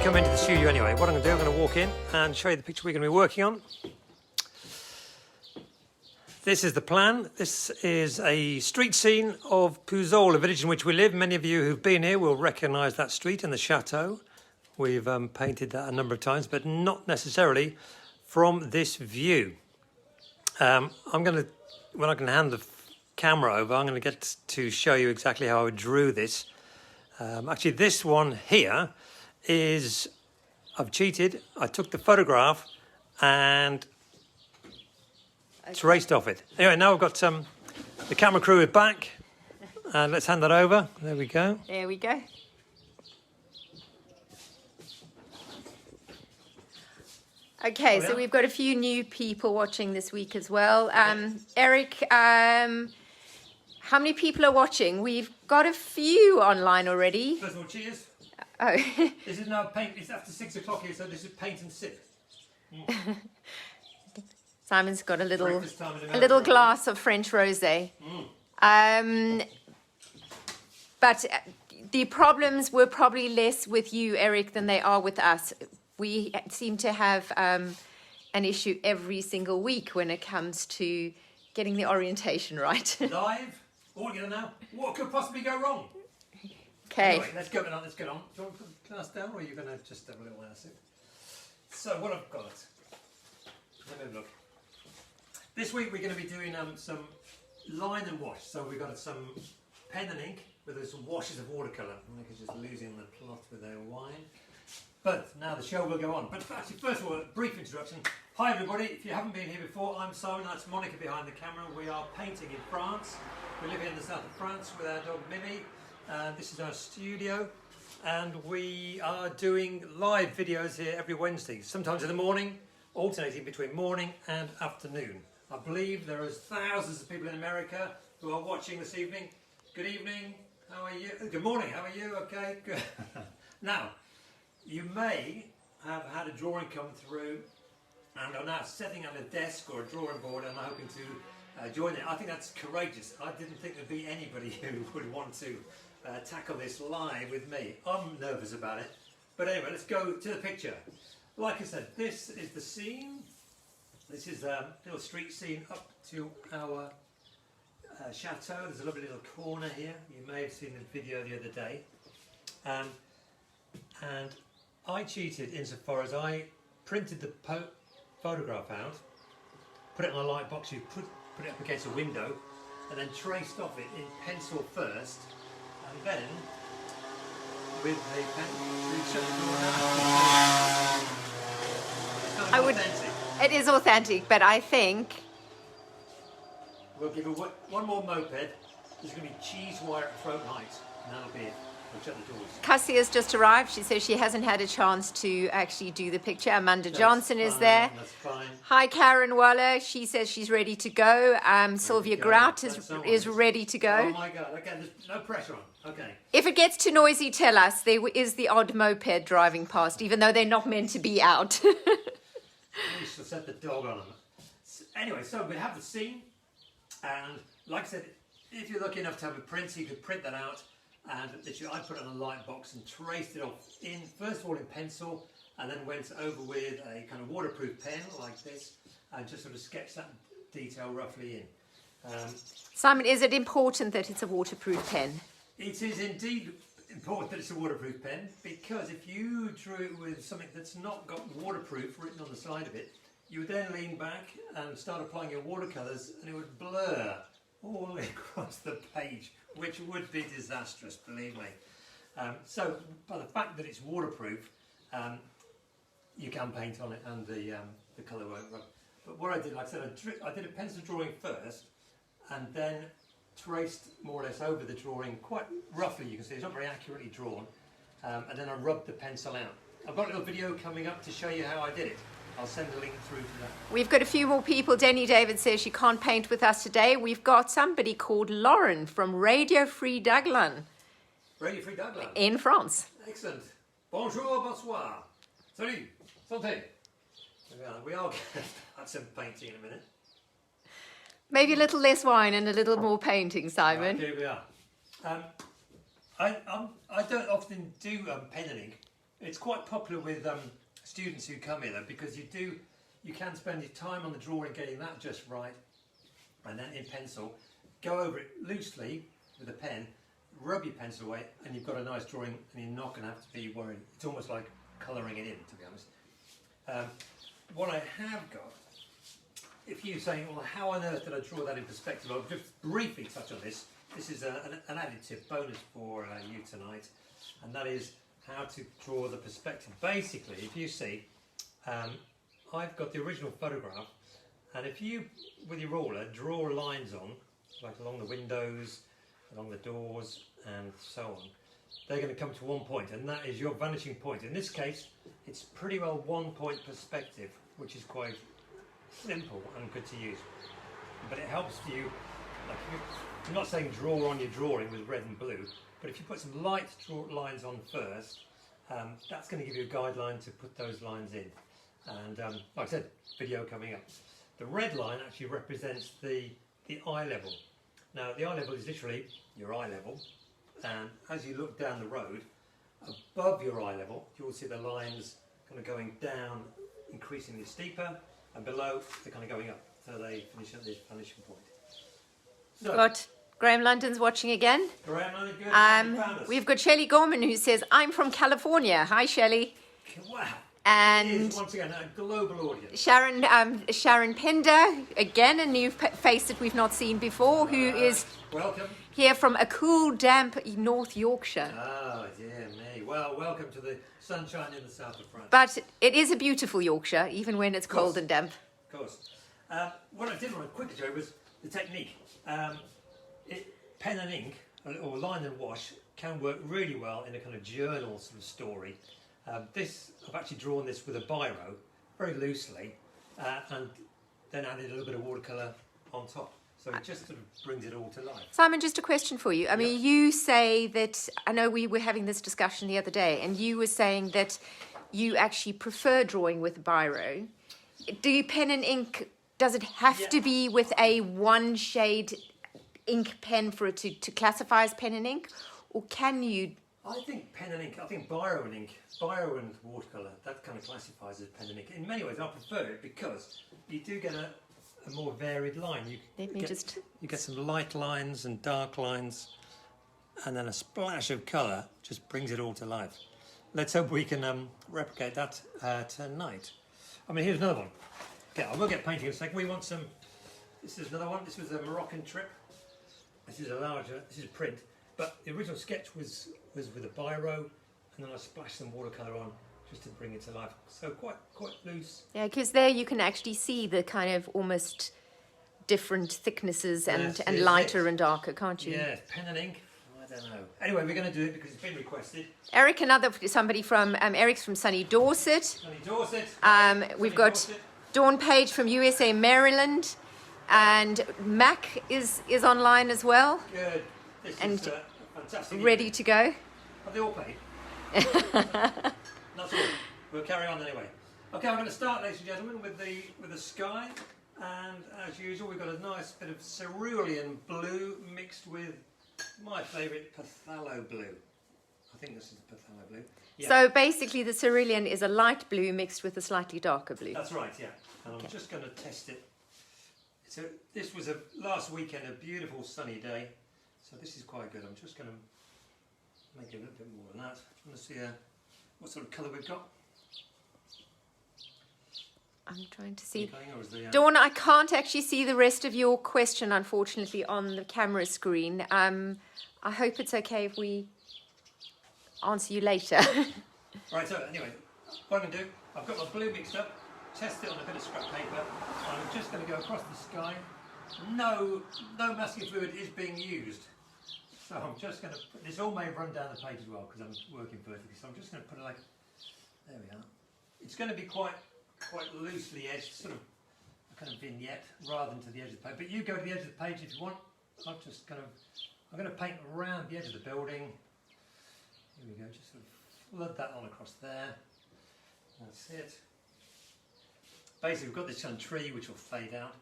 come into the studio anyway. What I'm going to do, I'm going to walk in and show you the picture we're going to be working on. This is the plan. This is a street scene of Pouzolles, a village in which we live. Many of you who've been here will recognise that street and the chateau. We've painted that a number of times, but not necessarily from this view. When I can hand the camera over, I'm going to get to show you exactly how I drew this. Actually, this one here is, I've cheated. I took the photograph and traced off it. Anyway, now I've got the camera crew is back. And let's hand that over. There we go. There we go. Okay, so we've got a few new people watching this week as well. Eric, how many people are watching? We've got a few online already. First of all, cheers. Oh. This is now paint. It's after 6 o'clock here, so this is paint and sip. Simon's got a little glass of French rosé. But the problems were probably less with you, Eric, than they are with us. We seem to have an issue every single week when it comes to getting the orientation right. Live? All together now? What could possibly go wrong? Okay. Anyway, let's go on. Do you want to put the glass down, or are you going to just have a little acid? So what I've got, let me have a look. This week we're going to be doing some line and wash. So we've got some pen and ink with some washes of watercolour. I'm just losing the plot with their wine. But now the show will go on. But actually, first of all, a brief introduction. Hi everybody, if you haven't been here before, I'm Simon, that's Monica behind the camera. We are painting in France. We live here in the south of France with our dog Mimi. This is our studio. And we are doing live videos here every Wednesday, sometimes in the morning, alternating between morning and afternoon. I believe there are thousands of people in America who are watching this evening. Good evening, how are you? Good morning, how are you? Okay, good. Now, you may have had a drawing come through and are now sitting at a desk or a drawing board and are hoping to join it. I think that's courageous. I didn't think there'd be anybody who would want to tackle this live with me. I'm nervous about it. But anyway, let's go to the picture. Like I said, this is the scene. This is a little street scene up to our chateau. There's a lovely little corner here. You may have seen the video the other day. And I cheated insofar as I printed the photograph out, put it in a light box, you put it up against a window, and then traced off it in pencil first, and then with a pen, shut the door down. It is authentic, but I think we'll give it one more moped. There's going to be cheese wire at throat height, and that'll be it. Shut the doors. Cassie has just arrived. She says she hasn't had a chance to actually do the picture. Amanda Johnson is there. That's fine. Hi, Karen Waller. She says she's ready to go. Sylvia Grout is ready to go. Oh my God. Okay, there's no pressure on. Okay. If it gets too noisy, tell us. There is the odd moped driving past, even though they're not meant to be out. We shall set the dog on them. Anyway, so we have the scene. And like I said, if you're lucky enough to have a print, you could print that out. And literally I put it on a light box and traced it off first of all in pencil, and then went over with a kind of waterproof pen like this and just sort of sketched that detail roughly in. Simon, is it important that it's a waterproof pen? It is indeed important that it's a waterproof pen, because if you drew it with something that's not got waterproof written on the side of it, you would then lean back and start applying your watercolours and it would blur all the way across the page, which would be disastrous, believe me. So, by the fact that it's waterproof, you can paint on it and the colour won't rub. But what I did, like I said, I did a pencil drawing first, and then traced more or less over the drawing, quite roughly, you can see, it's not very accurately drawn, and then I rubbed the pencil out. I've got a little video coming up to show you how I did it. I'll send a link through to that. We've got a few more people. Denny David says she can't paint with us today. We've got somebody called Lauren from Radio Free Dublin. Radio Free Dublin? In France. Excellent. Bonjour, bonsoir. Salut, santé. We are going to have some painting in a minute. Maybe a little less wine and a little more painting, Simon. Right, here we are. I don't often do pen and ink. It's quite popular with students who come here though, because you can spend your time on the drawing getting that just right, and then in pencil, go over it loosely with a pen, rub your pencil away, and you've got a nice drawing, and you're not going to have to be worried. It's almost like colouring it in, to be honest. What I have got, if you're saying, well, how on earth did I draw that in perspective? I'll just briefly touch on this. This is an additive bonus for you tonight, and that is how to draw the perspective. Basically, if you see, I've got the original photograph, and if you, with your ruler, draw lines on, like along the windows, along the doors, and so on, they're going to come to one point, and that is your vanishing point. In this case, it's pretty well 1 point perspective, which is quite simple and good to use. But it helps you, like, I'm not saying draw on your drawing with red and blue, but if you put some light lines on first, that's going to give you a guideline to put those lines in. And like I said, video coming up. The red line actually represents the eye level. Now the eye level is literally your eye level, and as you look down the road, above your eye level, you'll see the lines kind of going down, increasingly steeper, and below they're kind of going up, so they finish at this vanishing point. So, Got Graham London's watching again. Graham London, good. You found us. We've got Shelley Gorman who says, I'm from California. Hi, Shelley. Wow. And It is, once again, a global audience. Sharon Pender, again a new face that we've not seen before, who is Welcome. here from a cool, damp North Yorkshire. Oh, dear me. Well, welcome to the sunshine in the south of France. But it is a beautiful Yorkshire, even when it's cold course. and damp. Of course. What I did want to quickly show was the technique. Pen and ink, or line and wash, can work really well in a kind of journal sort of story. I've actually drawn this with a biro, very loosely, and then added a little bit of watercolour on top. So it just sort of brings it all to life. Simon, just a question for you. I mean, you say that, I know we were having this discussion the other day, and you were saying that you actually prefer drawing with a biro. Do you pen and ink, does it have to be with a one shade ink pen for it to classify as pen and ink? Or can you... I think pen and ink, I think biro and ink, biro and watercolour, that kind of classifies as pen and ink. In many ways I prefer it because you do get a more varied line. You get some light lines and dark lines, and then a splash of colour just brings it all to life. Let's hope we can replicate that tonight. I mean, here's another one. Okay, I will get painting in a second. We want some, this is another one. This was a Moroccan trip. This is a larger, this is print. But the original sketch was with a biro, and then I splashed some watercolour on just to bring it to life. So quite loose. Yeah, because there you can actually see the kind of almost different thicknesses and lighter and darker, can't you? Yeah, pen and ink. I don't know. Anyway, we're going to do it because it's been requested. Eric, somebody from Eric's from sunny Dorset. Sunny Dorset. We've got Dawn Page from USA, Maryland, and Mac is online as well. Good. This is fantastic. Ready to go. Have they all paid? Not all. We'll carry on anyway. Okay, I'm going to start, ladies and gentlemen, with the sky, and as usual, we've got a nice bit of cerulean blue mixed with my favourite Pthalo blue. I think this is the Pthalo blue. Yeah. So basically, the cerulean is a light blue mixed with a slightly darker blue. That's right. Yeah, and I'm just going to test it. So this was last weekend, a beautiful sunny day. So this is quite good. I'm just going to make it a little bit more than that. Do you want to see what sort of colour we've got? I'm trying to see. Dawn, I can't actually see the rest of your question, unfortunately, on the camera screen. I hope it's okay if we answer you later. Right, so anyway, what I'm going to do, I've got my blue mixed up, test it on a bit of scrap paper, and I'm just going to go across the sky. No masking fluid is being used. So I'm just going to put, this all may run down the page as well because I'm working vertically, so I'm just going to put it like, there we are. It's going to be quite loosely edged, sort of a kind of vignette rather than to the edge of the page. But you go to the edge of the page if you want. I'm going to paint around the edge of the building. Here we go, just sort of flood that on across there. That's it. Basically we've got this kind of tree which will fade out.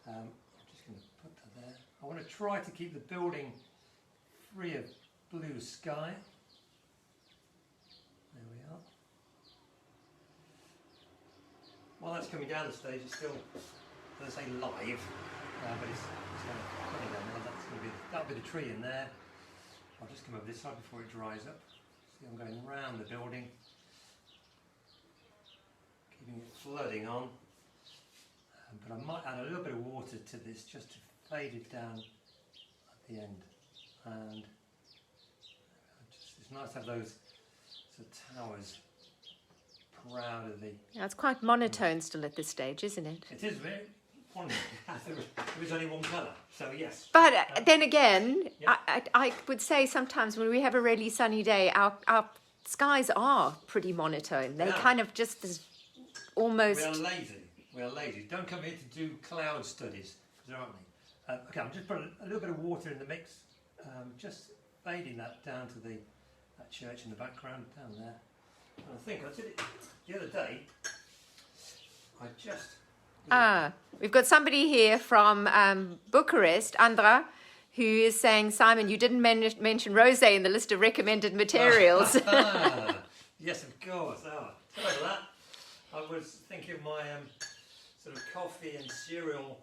I'm just going to put that there. I want to try to keep the building free of blue sky. There we are. while that's coming down the stage, it's still, let's say, live, but it's kind of coming down now. That's going to be that'll be the tree in there. I'll just come over this side before it dries up. See, I'm going round the building, keeping it flooding on. But I might add a little bit of water to this just to fade it down at the end. And it's nice to have those sort of towers proud of the... Yeah, it's quite monotone still at this stage, isn't it? It is really. There is only one colour, so yes. But then again, yeah. I would say sometimes when we have a really sunny day, our skies are pretty monotone. They kind of just almost... We are lazy. We are lazy. Don't come here to do cloud studies, aren't we? Okay, I'm just putting a little bit of water in the mix, just fading that down to that church in the background down there. And I think I did it the other day. I just... we've got somebody here from Bucharest, Andra, who is saying, Simon, you didn't mention rosé in the list of recommended materials. Yes, of course. Oh, sorry about that. I was thinking of my sort of coffee and cereal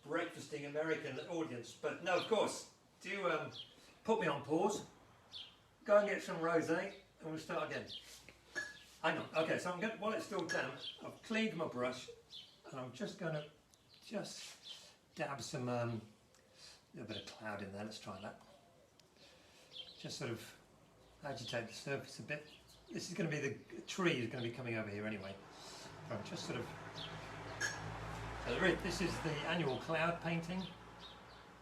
breakfasting American audience, but no, of course, do put me on pause, go and get some rosé, and we'll start again. Hang on. Okay, so I'm going, while it's still damp, I've cleaned my brush, and I'm just going to dab some little bit of cloud in there. Let's try that. Just sort of agitate the surface a bit. This is going to be the tree is going to be coming over here anyway. I'm just sort of. So this is the annual cloud painting,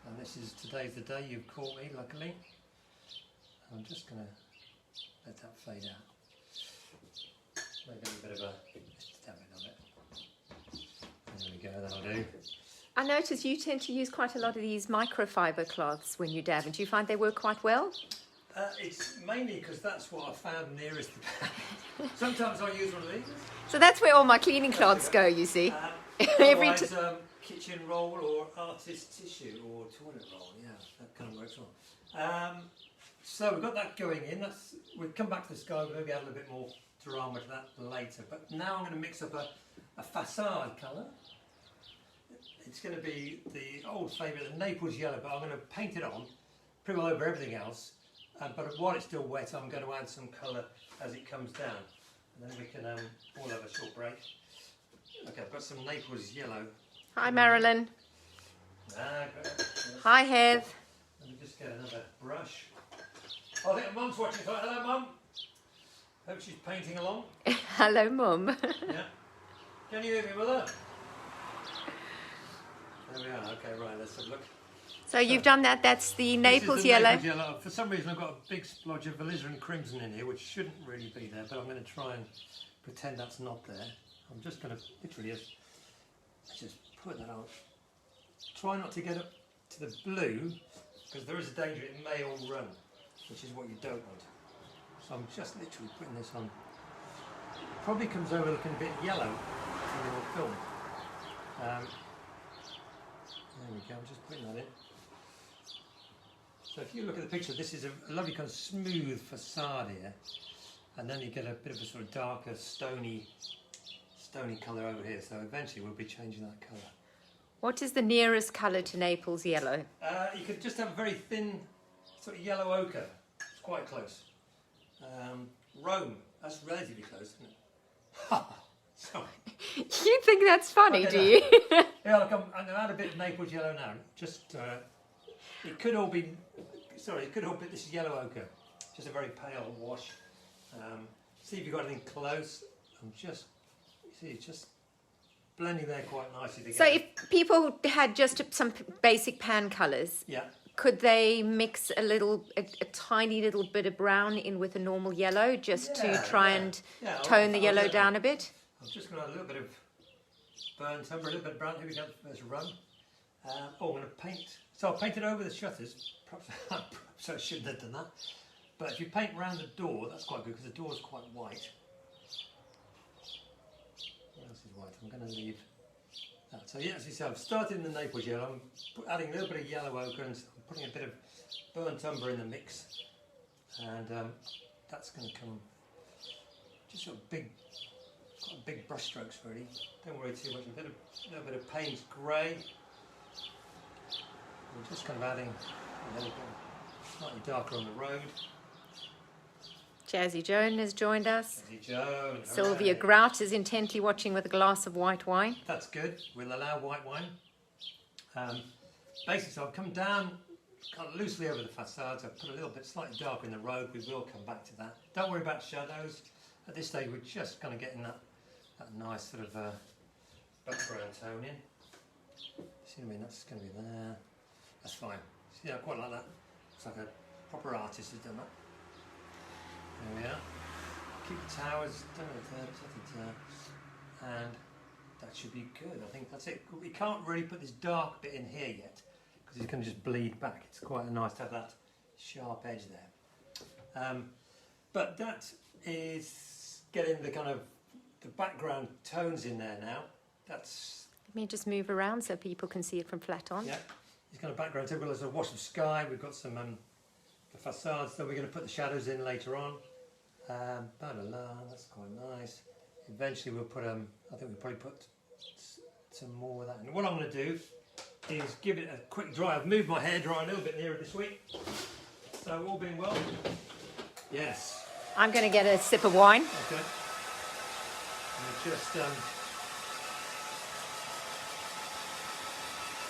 and this is today's the day you've caught me. Luckily, I'm just going to let that fade out. Maybe a bit of a just dab it on it. There we go. That'll do. I notice you tend to use quite a lot of these microfiber cloths when you dab, and do you find they work quite well? It's mainly because that's what I found nearest the pan. Sometimes I use one of these. So that's where all my cleaning cloths go, you see. Otherwise, kitchen roll or artist tissue or toilet roll, yeah, that kind of works well. So we've got that going in. We'll come back to the sky, we'll maybe add a little bit more drama to that later. But now I'm going to mix up a facade colour. It's going to be the old favourite, the Naples yellow, but I'm going to paint it on, pretty well over everything else. But while it's still wet, I'm going to add some colour as it comes down. And then we can all have a short break. Okay, I've got some Naples yellow. Hi, Marilyn. Great. Yes. Hi, Heath. Let me just get another brush. Oh, I think Mum's watching. Hello, Mum. Hope she's painting along. Hello, Mum. Yeah. Can you hear me, Mother? There we are. Okay, right, let's have a look. So you've done that. That's the Naples yellow. Naples yellow. For some reason, I've got a big splodge of alizarin crimson in here, which shouldn't really be there, but I'm going to try and pretend that's not there. I'm just going to literally just put that on. Try not to get up to the blue, because there is a danger it may all run, which is what you don't want. So I'm just literally putting this on. Probably comes over looking a bit yellow in your film. There we go, I'm just putting that in. So if you look at the picture, this is a lovely kind of smooth facade here, and then you get a bit of a sort of darker stony colour over here, so eventually we'll be changing that colour. What is the nearest colour to Naples yellow? You could just have a very thin sort of yellow ochre. It's quite close. Rome, that's relatively close, isn't it? Sorry. You think that's funny, okay, do you? Yeah, look, I'm add a bit of Naples yellow now. Just, it could all be, this is yellow ochre. Just a very pale wash. See if you've got anything close. I'm just, see, it's just blending there quite nicely together. So if people had just some basic pan colours, yeah, could they mix a tiny little bit of brown in with a normal yellow just to try and tone the yellow down a bit? I'm just going to add a little bit of burnt umber, a little bit of brown. Here we go, there's rum. I'm going to paint. So I'll paint it over the shutters. Perhaps I shouldn't have done that. But if you paint around the door, that's quite good because the door is quite white. What else is white? I'm going to leave that. So yeah, as you see, I've started in the Naples yellow. I'm adding a little bit of yellow ochre and I'm putting a bit of burnt umber in the mix. And that's going to come just sort of big quite big brush strokes really. Don't worry too much. A little bit of Payne's grey. We're just kind of adding a little bit slightly darker on the road. Jazzy Joan has joined us. Jazzy Joan. Sylvia hooray. Grout is intently watching with a glass of white wine. That's good. We'll allow white wine. Basically, so I've come down kind of loosely over the facades. I've put a little bit slightly darker in the road. We will come back to that. Don't worry about shadows. At this stage, we're just kind of getting that nice sort of background tone in. See what I mean? That's going to be there. That's fine. See, I quite like that. It's like a proper artist has done that. There we are. Keep the towers, and that should be good. I think that's it. We can't really put this dark bit in here yet because it's going to just bleed back. It's quite nice to have that sharp edge there. But that is getting the kind of the background tones in there now. That's. Let me just move around so people can see it from flat on. Yeah, it's kind of background. So we've got a wash of sky. We've got some the facades. So we're going to put the shadows in later on. That's quite nice. Eventually we'll put I think we'll probably put some more of that. And what I'm going to do is give it a quick dry. I've moved my hairdryer a little bit nearer this week. So all being well. Yes. I'm going to get a sip of wine. Okay. And just of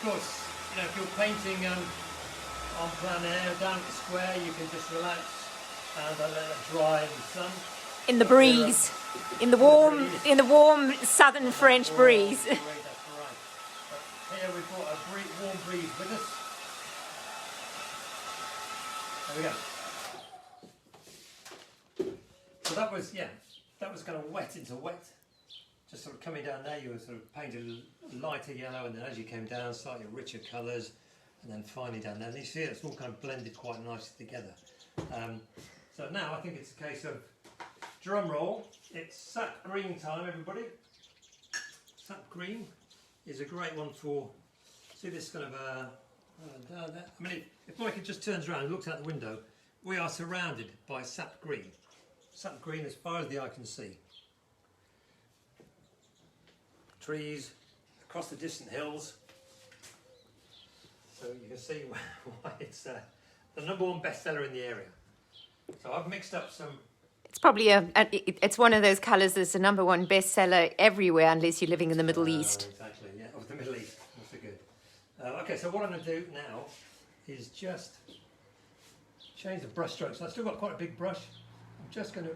course, you know, if you're painting on plein air down at the square, you can just relax and let it dry in the sun. In the breeze, in the warm southern French breeze. That's right. But here we've got a warm breeze with us. There we go. So that was kind of wet into wet. Just sort of coming down there, you were sort of painted a lighter yellow, and then as you came down, slightly richer colours, and then finally down there. And you see it's all kind of blended quite nicely together. So now I think it's a case of drum roll. It's sap green time, everybody. Sap green is a great one for. See this kind of I mean, if Michael just turns around and looks out the window, we are surrounded by sap green. Sap green as far as the eye can see. Trees across the distant hills. So you can see why it's the #1 bestseller in the area. So I've mixed up some. It's probably it's one of those colours that's the #1 bestseller everywhere unless you're living in the Middle East. Exactly, yeah, of the Middle East. That's a good. Okay, so what I'm going to do now is just change the brush strokes. I've still got quite a big brush. I'm just going to.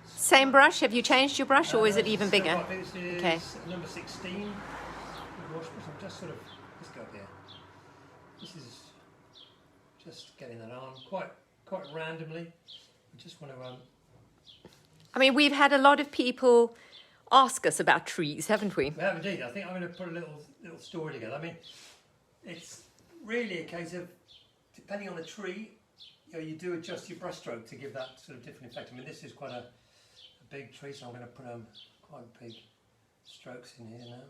Same brush? Have you changed your brush, or is it even bigger? This is okay. Number 16. Wash brush. I'm just sort of. Let's go up here. This is just getting that on quite randomly. I just want to. I mean, we've had a lot of people ask us about trees, haven't we? We have indeed. I think I'm going to put a little story together. I mean, it's really a case of depending on the tree, you do adjust your brush stroke to give that sort of different effect. I mean, this is quite a big tree, so I'm going to put quite big strokes in here now.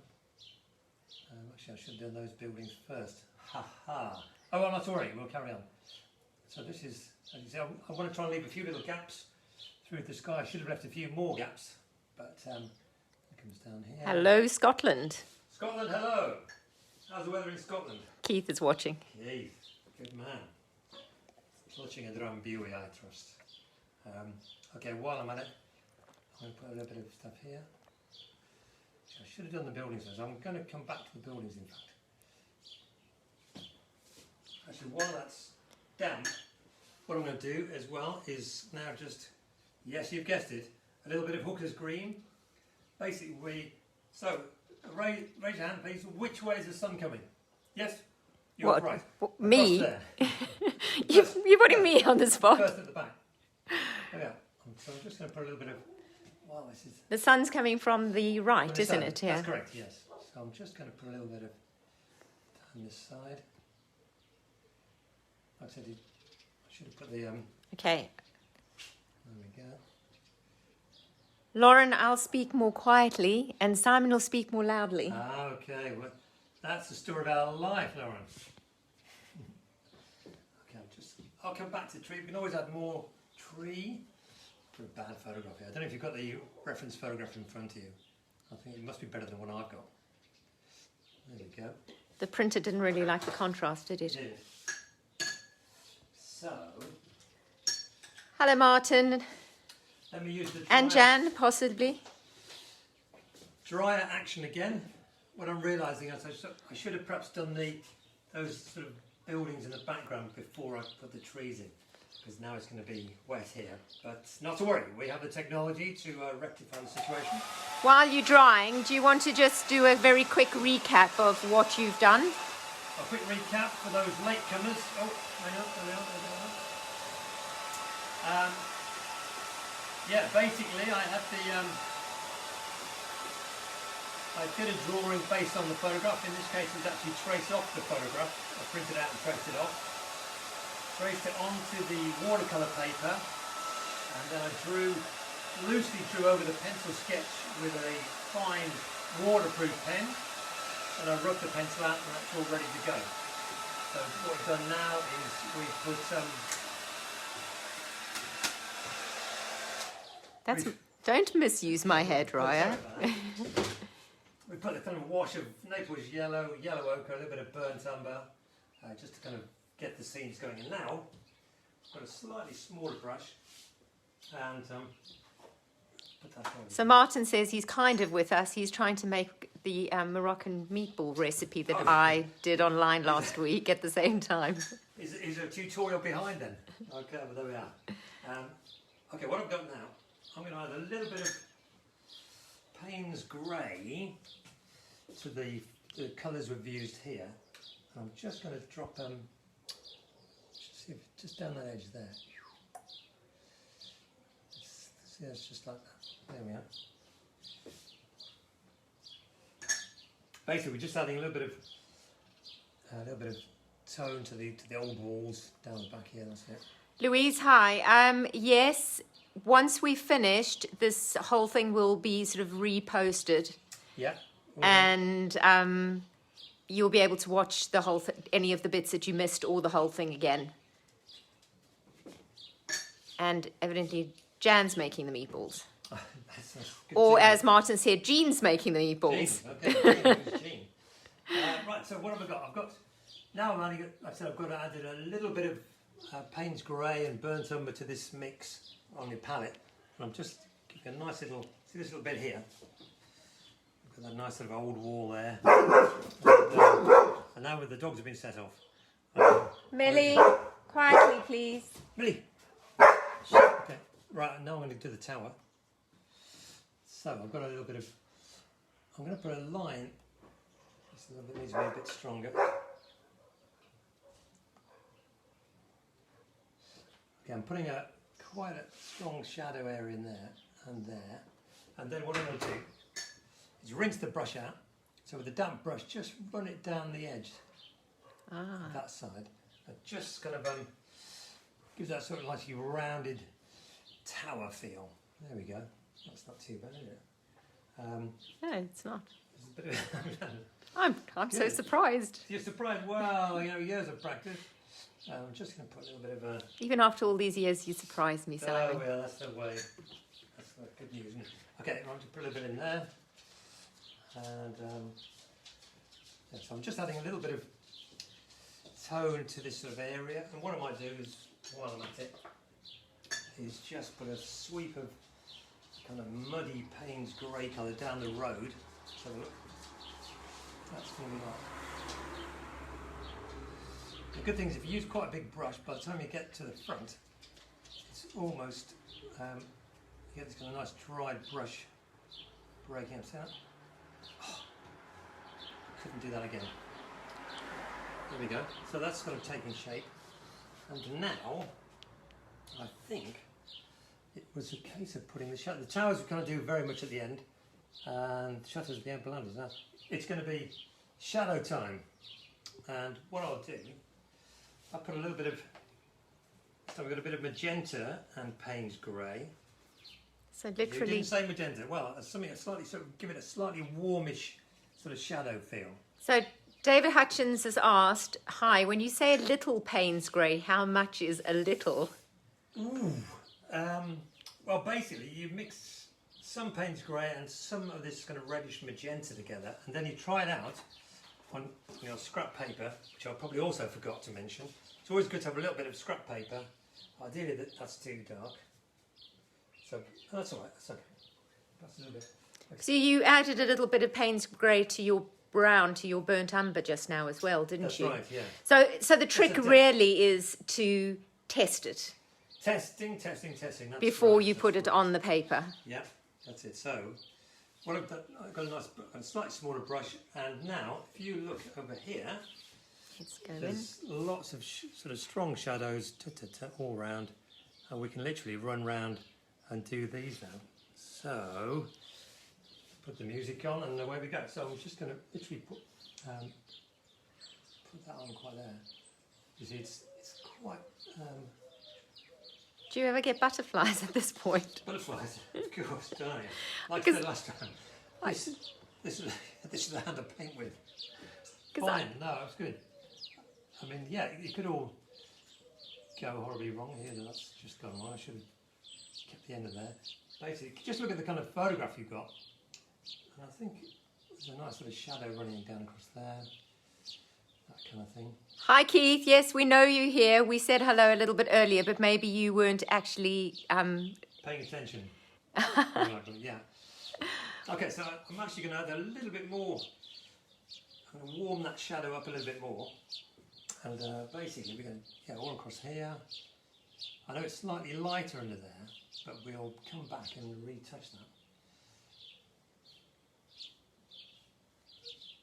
Actually, I should have done those buildings first. Ha ha! Oh, well, not to worry. We'll carry on. So this is, as you say, I want to try and leave a few little gaps through the sky. I should have left a few more gaps, but it comes down here. Hello, Scotland. Scotland, hello. How's the weather in Scotland? Keith is watching. Keith, good man. Clutching a drum buoy, I trust. Okay, while I'm at it, I'm going to put a little bit of stuff here. I should have done the buildings, so I'm going to come back to the buildings, in fact. Actually, while that's damp, what I'm going to do as well is now just, yes, you've guessed it, a little bit of Hooker's green. Basically, raise your hand, please. Which way is the sun coming? Yes? You're What, right. me? There. You're putting me on the spot. First at the back. There we are. So I'm just going to put a little bit of. Wow, this is. The sun's coming from the right, the isn't sun. it? Yeah. That's correct. Yes. So I'm just going to put a little bit of down this side. Like I said, I should have put the. Okay. There we go. Lauren, I'll speak more quietly, and Simon will speak more loudly. Okay. Well, that's the story of our life, Lauren. Okay. I'll come back to the tree. We can always add more tree. got a bad photograph here. I don't know if you've got the reference photograph in front of you. I think it must be better than the one I've got. There we go. The printer didn't really like the contrast, did it? It is. So, Hello, Martin. let me use the And Jan, possibly. dryer action again. What I'm realising is I should have perhaps done those sort of buildings in the background before I put the trees in, because now it's going to be wet here. But not to worry, we have the technology to rectify the situation. While you're drying, do you want to just do a very quick recap of what you've done? A quick recap for those latecomers. Oh, hang on. Yeah, basically I had I did a drawing based on the photograph. In this case, it was actually traced off the photograph. I printed it out and traced it off. Traced it onto the watercolour paper, and then I loosely drew over the pencil sketch with a fine waterproof pen, and I rubbed the pencil out, and that's all ready to go. So what we've done now is we've put Don't misuse my hair dryer. we put a kind of wash of Naples yellow ochre, a little bit of burnt umber, just to kind of get the scenes going. And now I've got a slightly smaller brush, and put that on. So Martin says he's kind of with us. He's trying to make the Moroccan meatball recipe that I did online last week at the same time. Is there a tutorial behind then? Okay, well there we are. Okay, what I've got now, I'm going to add a little bit of Payne's grey to the colours we've used here. And I'm just going to drop just down that edge there. See, it's just like that. There we are. Basically, we're just adding a little bit of tone to the old walls down the back here. That's it. Louise, hi. Yes, once we've finished, this whole thing will be sort of reposted. Yeah. And you'll be able to watch the whole any of the bits that you missed, or the whole thing again. And evidently, Jan's making the meatballs. That's or as Martin said, Jean's making the meatballs. Jean. Okay, Jean. Right, so what have I got? I've got to add a little bit of Payne's grey and burnt umber to this mix on your palette. And I'm just giving a nice little, see this little bit here? Got that nice sort of old wall there. And now the dogs have been set off. Millie, quietly please. Millie! Okay, right, now I'm going to do the tower. So I've got a little bit of, I'm going to put a line, this a little bit needs to be a bit stronger. Okay, I'm putting quite a strong shadow area in there and there. And then what I'm going to do is rinse the brush out. So with the damp brush, just run it down the edge of that side. And just kind of gives that sort of like a rounded tower feel. There we go. That's not too bad, is it? No, it's not. It's a bit of I'm so surprised. You're surprised? Well, years of practice. I'm just going to put a little bit of a... Even after all these years, you surprised me, Simon. Oh, yeah, that's the way. That's good news, isn't it? Okay, I'm going to put a little bit in there. And yeah, so I'm just adding a little bit of tone to this sort of area. And what I might do is, while I'm at it, is just put a sweep of kind of muddy Payne's grey colour down the road. So look, that's going to be like... The good thing is if you use quite a big brush, by the time you get to the front, it's almost, you get this kind of nice dried brush breaking up. See that? Oh, I couldn't do that again. There we go. So that's kind of taking shape. And now, I think it was a case of putting the shadow. The towers we're going to do very much at the end, and the shutters at the end below us. Now, it's going to be shadow time. And what I'll do, I'll put a little bit of, so we've got a bit of magenta and Payne's grey. So literally... You didn't say magenta. Well, something slightly, sort of give it a slightly warmish sort of shadow feel. So David Hutchins has asked, hi, when you say a little Payne's grey, how much is a little? Ooh, Well, basically, you mix some Payne's grey and some of this kind of reddish magenta together, and then you try it out on scrap paper, which I probably also forgot to mention. It's always good to have a little bit of scrap paper. Ideally, that's too dark. So that's all right. That's okay. That's a little bit. Okay. So you added a little bit of Payne's grey to your brown, to your burnt umber just now as well, didn't you? That's right. Yeah. So the trick really is to test it. Testing. That's before right, you put it on the paper. Yeah, that's it. So, what I've done, I've got a slightly smaller brush, and now if you look over here, there's lots of sort of strong shadows all around, and we can literally run round and do these now. So, put the music on, and away we go. So I'm just going to literally put that on quite there. You see, it's quite. Do you ever get butterflies at this point? Butterflies, of course, don't you? Like I said last time. This is the hand to paint with. Fine, no, it's good. I mean, yeah, it could all go horribly wrong here. That's just gone wrong. I should have kept the end of there. Basically, just look at the kind of photograph you've got. And I think there's a nice little shadow running down across there. That kind of thing. Hi Keith, yes, we know you here. We said hello a little bit earlier, but maybe you weren't actually paying attention. Yeah. Okay, so I'm actually going to add a little bit more. I'm going to warm that shadow up a little bit more, and basically we're going to all across here. I know it's slightly lighter under there, but we'll come back and retouch that.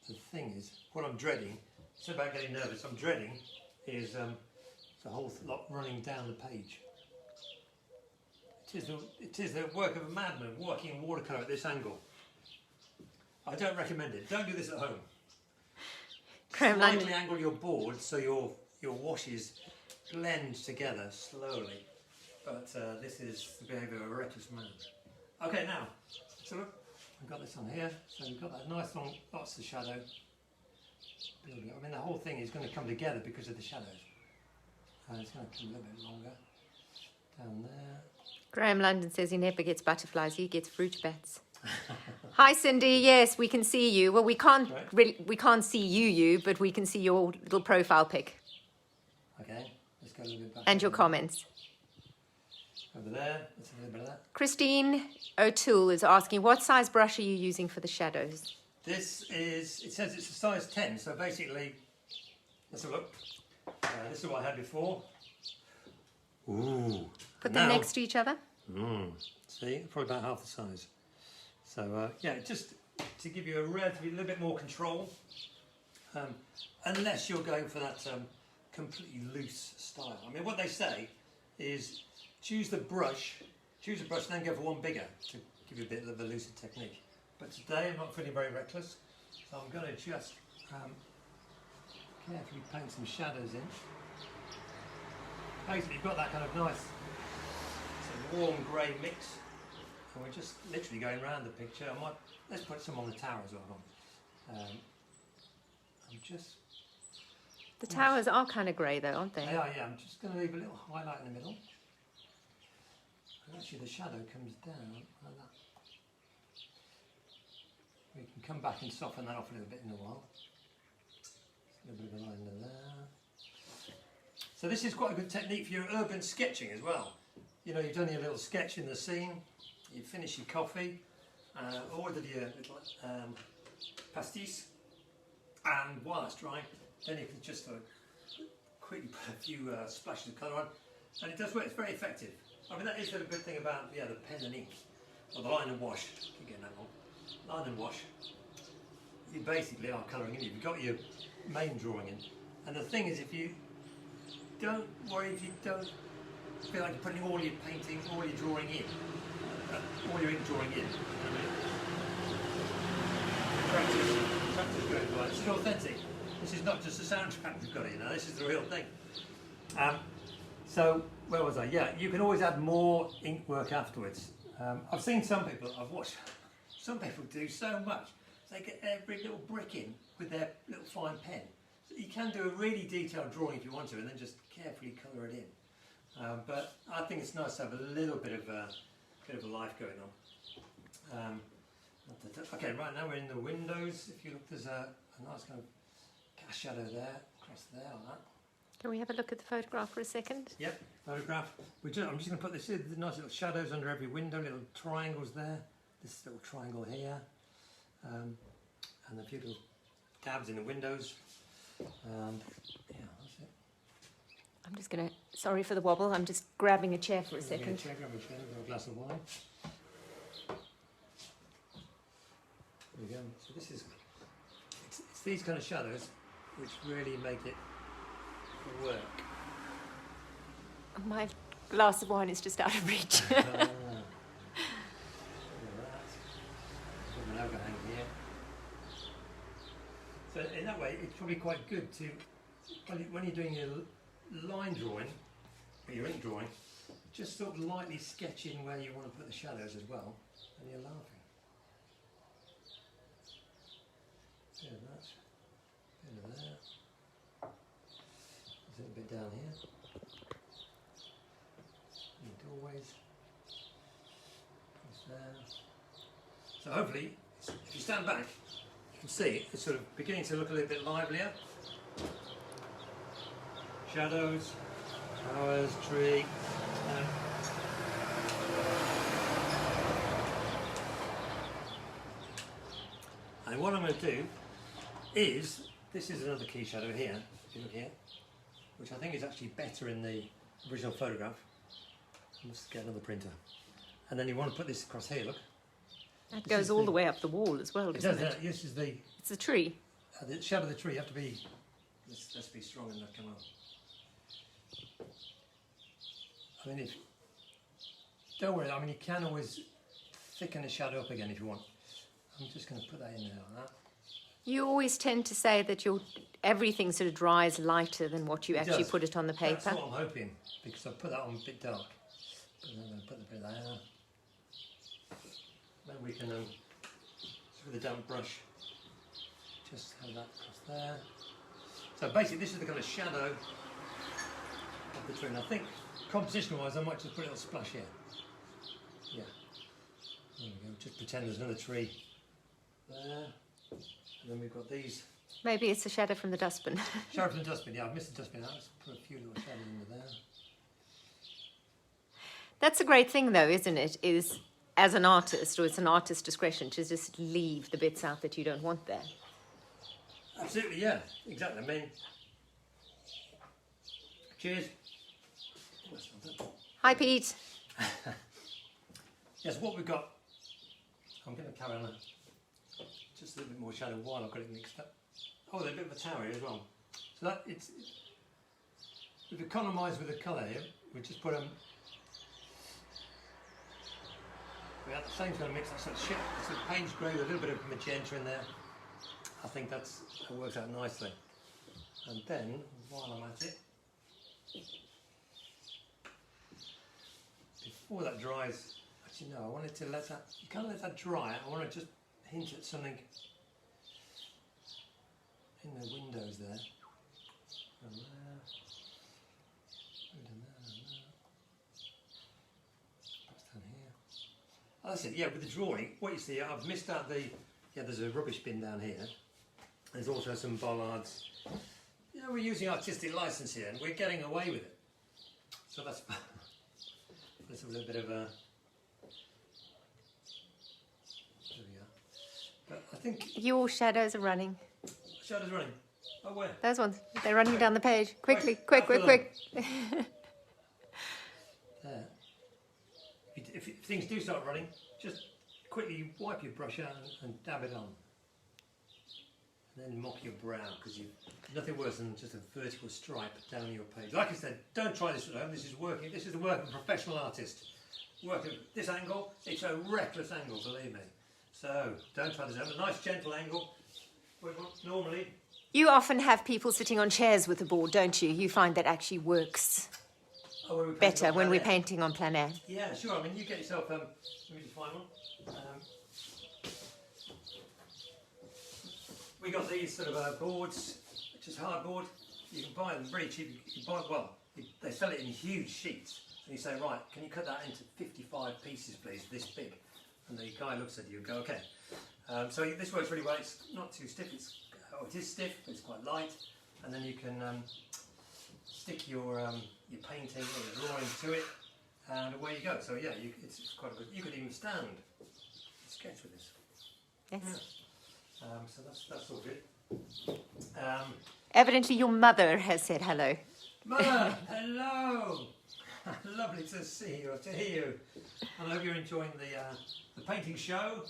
The thing is, what I'm dreading. It's about getting nervous. I'm dreading is the whole lot running down the page. It is the work of a madman working in watercolour at this angle. I don't recommend it. Don't do this at home. Slightly angle your board so your washes blend together slowly. But this is the behaviour of a reckless man. Okay, now, so look, I've got this on here. So we've got that nice long, lots of shadow. I mean, the whole thing is going to come together because of the shadows. And it's going to come a little bit longer. Down there. Graham London says he never gets butterflies, he gets fruit bats. Hi Cindy, yes, we can see you. Well, we can't see you, but we can see your little profile pic. Okay, let's go a little bit back. And your comments. Over there, let's have a little bit of that. Christine O'Toole is asking, what size brush are you using for the shadows? This is, it says it's a size 10, so basically, let's have a look. This is what I had before. Ooh. Put them next to each other. See, probably about half the size. So, yeah, just to give you a relatively little bit more control, unless you're going for that completely loose style. I mean, what they say is choose a brush and then go for one bigger to give you a bit of a looser technique. But today I'm not feeling very reckless, so I'm going to just carefully paint some shadows in. Basically, you've got that kind of nice sort of warm grey mix, and we're just literally going around the picture. Let's put some on the tower as well. The towers are kind of grey though, aren't they? They are, yeah. I'm just going to leave a little highlight in the middle. And actually the shadow comes down like that. We can come back and soften that off a little bit in a while. A little bit of a line there. So this is quite a good technique for your urban sketching as well. You know, you've done your little sketch in the scene, you finish your coffee, ordered your little pastis, and while it's drying, then you can just quickly put a few splashes of colour on, and it does work. It's very effective. I mean, that is the good thing about the pen and ink, or the line and wash. Keep getting that wrong. Line and wash. You basically are colouring in. You've got your main drawing in, and the thing is, if you don't worry if you don't feel like you're putting all your painting, all your drawing in, all your ink drawing in. Practice going by. This is authentic. This is not just a soundtrack we've got, you know. This is the real thing. So where was I? Yeah, you can always add more ink work afterwards. I've seen some people. I've watched. Some people do so much. They get every little brick in with their little fine pen. So you can do a really detailed drawing if you want to, and then just carefully colour it in. But I think it's nice to have a little bit of bit of a life going on. Okay, right now we're in the windows. If you look, there's a nice kind of cast shadow there, across there, like that. Can we have a look at the photograph for a second? Yep, photograph. I'm just going to put this in, the nice little shadows under every window, little triangles there. This little triangle here, and a few little tabs in the windows. And yeah, that's it. I'm just going to, sorry for the wobble, I'm just grabbing a chair for a second. Grab a glass of wine. There we go. So this is, it's these kind of shadows which really make it work. My glass of wine is just out of reach. Look at that. Put an overhang here. So in that way, it's probably quite good to, when you're doing your line drawing, or your ink drawing, just sort of lightly sketch in where you want to put the shadows as well, and you're laughing. Bit of that, bit of that. There's a little bit down here. In the doorways. It's there. So hopefully, if you stand back, you can see it's sort of beginning to look a little bit livelier. Shadows, flowers, tree. And what I'm going to do is, this is another key shadow here, if you look here, which I think is actually better in the original photograph. Let's get another printer. And then you want to put this across here, look. That goes all the way up the wall as well, doesn't it? This is the... It's a tree. The shadow of the tree, you have to be... Let's be strong and not come up. I mean, don't worry, I mean, you can always thicken the shadow up again if you want. I'm just going to put that in there like that. You always tend to say that everything sort of dries lighter than what you actually put it on the paper. That's what I'm hoping, because I put that on a bit dark. But then I'm going to put the bit there. Then we can, with a damp brush, just have that across there. So basically, this is the kind of shadow of the tree. And I think, composition-wise, I might just put a little splash here. Yeah. There we go. Just pretend there's another tree there. And then we've got these. Maybe it's a shadow from the dustbin. Shadow from the dustbin, yeah, I've missed the dustbin out. Let's put a few little shadows into there. That's a great thing, though, isn't it? Is as an artist, or it's an artist's discretion to just leave the bits out that you don't want there. Absolutely, yeah, exactly. I mean, cheers. Hi, Pete. Yes, what we've got, I'm going to carry on just a little bit more shadow while I've got it mixed up. Oh, there's a bit of a tower here as well. So that we've economised with the colour here. We just put we have the same kind of mix, that sort of Payne's grey with a little bit of magenta in there. I think that works out nicely. And then, while I'm at it, before that dries, actually no, I wanted to let that, you can't let that dry, I want to just hint at something in the windows there. And there. And there. Perhaps down here. Oh, that's it, yeah, with the drawing, what you see, I've missed out there's a rubbish bin down here. There's also some bollards. You know, we're using artistic license here and we're getting away with it. So that's a little bit of a... There we are. But I think... Your shadows are running. Shadows running. Oh, where? Those ones. They're running down the page. Quickly, quick. There. If things do start running, just quickly wipe your brush out and dab it on. And then mop your brow, because nothing worse than just a vertical stripe down your page. Like I said, don't try this at home. This is working. This is the work of a professional artist. Working at this angle, it's a reckless angle, believe me. So don't try this at home. A nice gentle angle. Normally. You often have people sitting on chairs with the board, don't you? You find that actually works better when we're painting on plein air. Yeah, sure. I mean, you get yourself. Let me just find one. We got these sort of boards, which is hardboard. You can buy them very cheap. You buy they sell it in huge sheets. and you say, right, can you cut that into 55 pieces, please, this big? And the guy looks at you and go, okay. So this works really well. It's not too stiff. It is stiff, but it's quite light. And then you can stick your painting or your drawing to it, and away you go. So yeah, it's quite good. You could even stand sketch with this. Yes. Yeah. So that's all good. Evidently, your mother has said hello. Mother, hello. Lovely to see you, to hear you. And I hope you're enjoying the painting show,